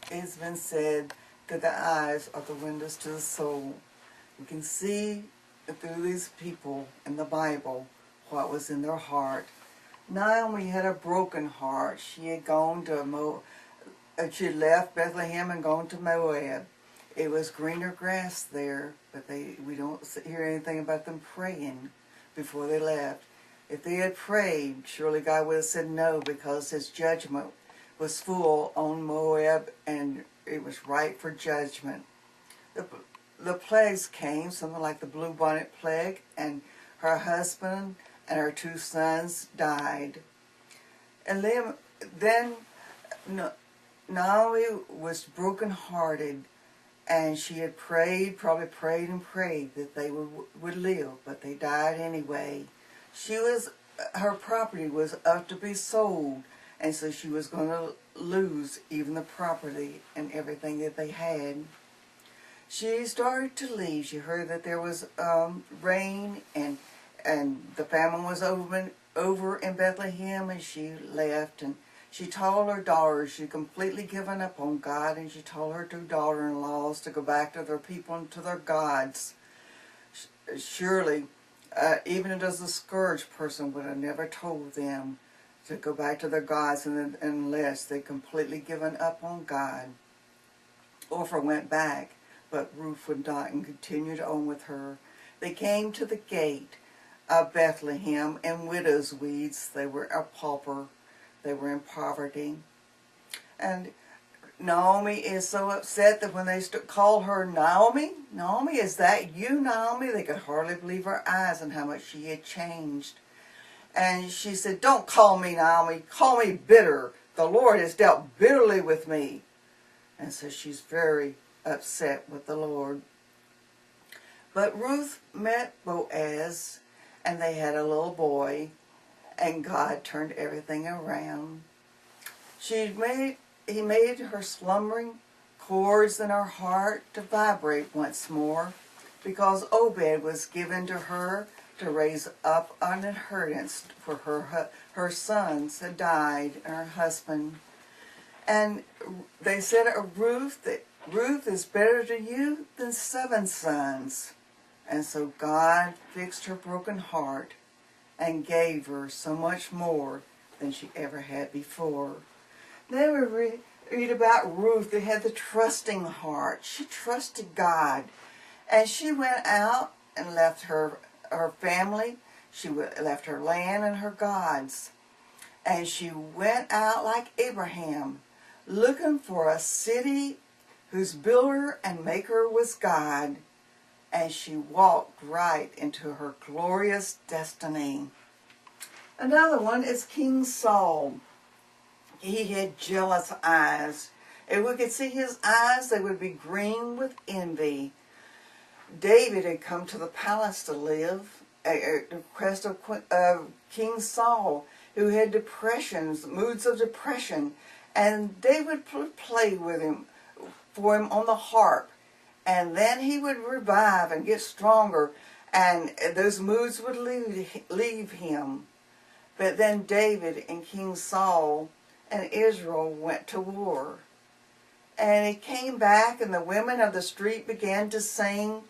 it's been said that the eyes are the windows to the soul. We can see through these people in the Bible what was in their heart. Naomi had a broken heart. She had gone to she had left Bethlehem and gone to Moab. It was greener grass there, but we don't hear anything about them praying before they left. If they had prayed, surely God would have said no, because his judgment was full on Moab, and it was ripe for judgment. The plagues came, something like the bluebonnet plague, and her husband and her 2 sons died. And then Naomi was brokenhearted, and she had probably prayed and prayed that they would live, but they died anyway. Her property was up to be sold, and so she was going to lose even the property and everything that they had. She started to leave. She heard that there was rain, and the famine was over in Bethlehem, and she left. And she told her daughters she'd completely given up on God, and she told her 2 daughter-in-laws to go back to their people and to their gods. Surely, even a discouraged person would have never told them to go back to their gods unless they'd completely given up on God. Orpah went back, but Ruth would not, and continued on with her. They came to the gate of Bethlehem in widow's weeds. They were a pauper. They were in poverty. And Naomi is so upset that when they call her Naomi, is that you, Naomi? They could hardly believe her eyes and how much she had changed. And she said, don't call me Naomi, call me bitter. The Lord has dealt bitterly with me. And so she's very upset with the Lord. But Ruth met Boaz, and they had a little boy, and God turned everything around. He made her slumbering chords in her heart to vibrate once more, because Obed was given to her to raise up an inheritance, for her sons had died, and her husband. And they said of Ruth that Ruth is better to you than 7 sons. And so God fixed her broken heart and gave her so much more than she ever had before. Then we read about Ruth that had the trusting heart. She trusted God. And she went out and left her family. She left her land and her gods. And she went out like Abraham, looking for a city whose builder and maker was God. And she walked right into her glorious destiny. Another one is King Saul. He had jealous eyes. If we could see his eyes, they would be green with envy. David had come to the palace to live at the request of King Saul, who had moods of depression, and David would play with him, for him on the harp, and then he would revive and get stronger, and those moods would leave him. But then David and King Saul and Israel went to war. And he came back, and the women of the street began to sing,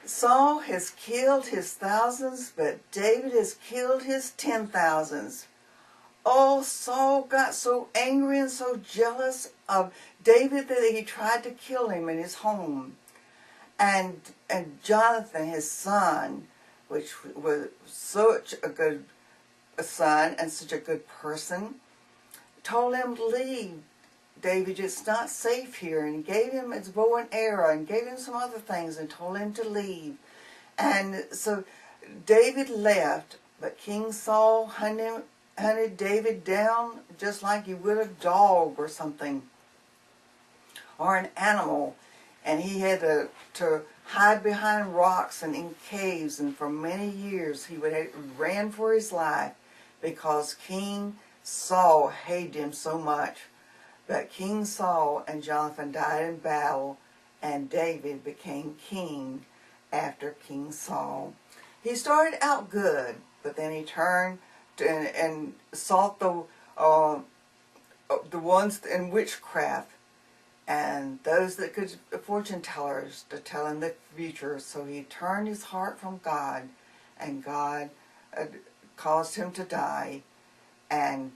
Saul has killed his thousands, but David has killed his 10,000s. Oh, Saul got so angry and so jealous of David that he tried to kill him in his home. And Jonathan, his son, which was such a good son and such a good person, told him to leave. David, it's not safe here, and he gave him his bow and arrow and gave him some other things and told him to leave. And so David left, but King Saul hunted David down just like you would a dog or something, or an animal, and he had to hide behind rocks and in caves, and for many years he ran for his life because King Saul hated him so much. But King Saul and Jonathan died in battle, and David became king after King Saul. He started out good, but then he turned and sought the ones in witchcraft, and those that could, fortune tellers, to tell him the future. So he turned his heart from God, and God caused him to die. And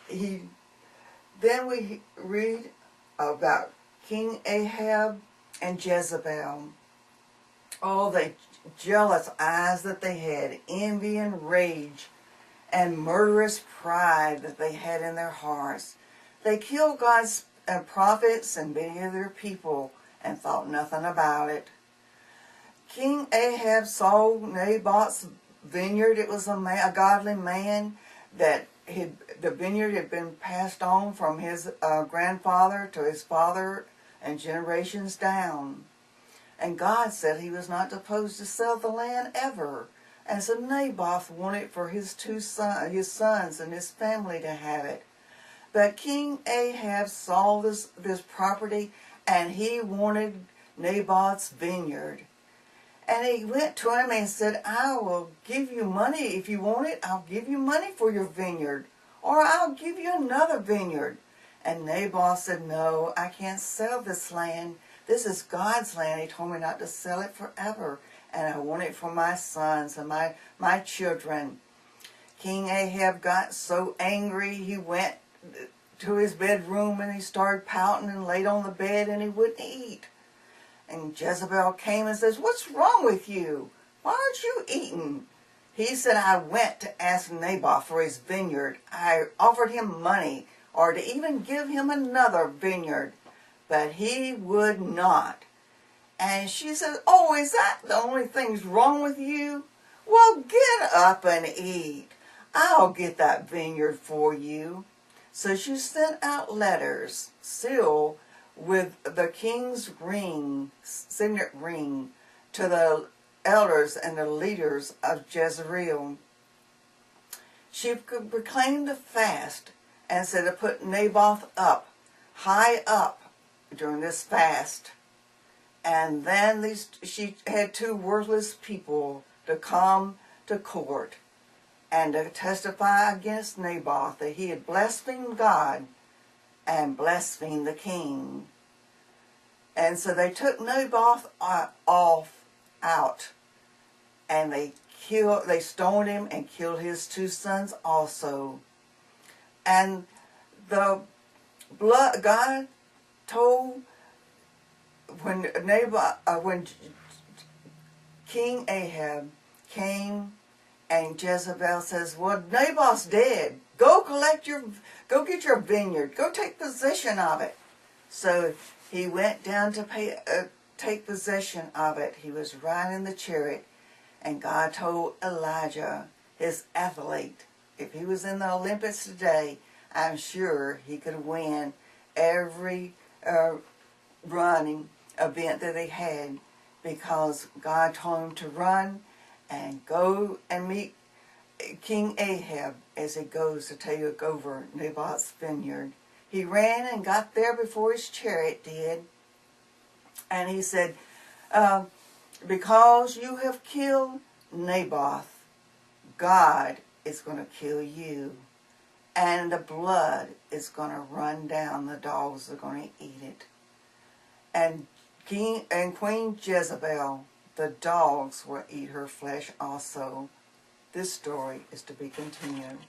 then we read about King Ahab and Jezebel. All the jealous eyes that they had, envy and rage, and murderous pride that they had in their hearts. They killed God's prophets and many of their people and thought nothing about it. King Ahab saw Naboth's vineyard. It was a godly man that the vineyard had been passed on from his grandfather to his father and generations down. And God said he was not supposed to sell the land ever. And so Naboth wanted for his sons and his family to have it. But King Ahab saw this property, and he wanted Naboth's vineyard. And he went to him and said, I will give you money. If you want it, I'll give you money for your vineyard. Or I'll give you another vineyard. And Naboth said, no, I can't sell this land. This is God's land. He told me not to sell it forever. And I want it for my sons and my children. King Ahab got so angry, he went to his bedroom and he started pouting and laid on the bed and he wouldn't eat. And Jezebel came and says, what's wrong with you? Why aren't you eating? He said, I went to ask Naboth for his vineyard. I offered him money or to even give him another vineyard, but he would not. And she said, oh, is that the only thing's wrong with you? Well, get up and eat. I'll get that vineyard for you. So she sent out letters sealed with the king's ring, signet ring, to the elders and the leaders of Jezreel. She proclaimed a fast and said to put Naboth up, high up during this fast. And then she had two worthless people to come to court and to testify against Naboth that he had blasphemed God and blasphemed the king. And so they took Naboth out, and they stoned him and killed his two sons also. And God told when King Ahab came and Jezebel says, well, Naboth's dead. Go get your vineyard. Go take possession of it. So he went down to take possession of it. He was riding the chariot, and God told Elijah, his athlete, if he was in the Olympics today, I'm sure he could win every running event that they had, because God told him to run and go and meet King Ahab as he goes to take over Naboth's vineyard. He ran and got there before his chariot did, and he said, because you have killed Naboth, God is going to kill you, and the blood is going to run down. The dogs are going to eat it. And Queen Jezebel, the dogs will eat her flesh also. This story is to be continued.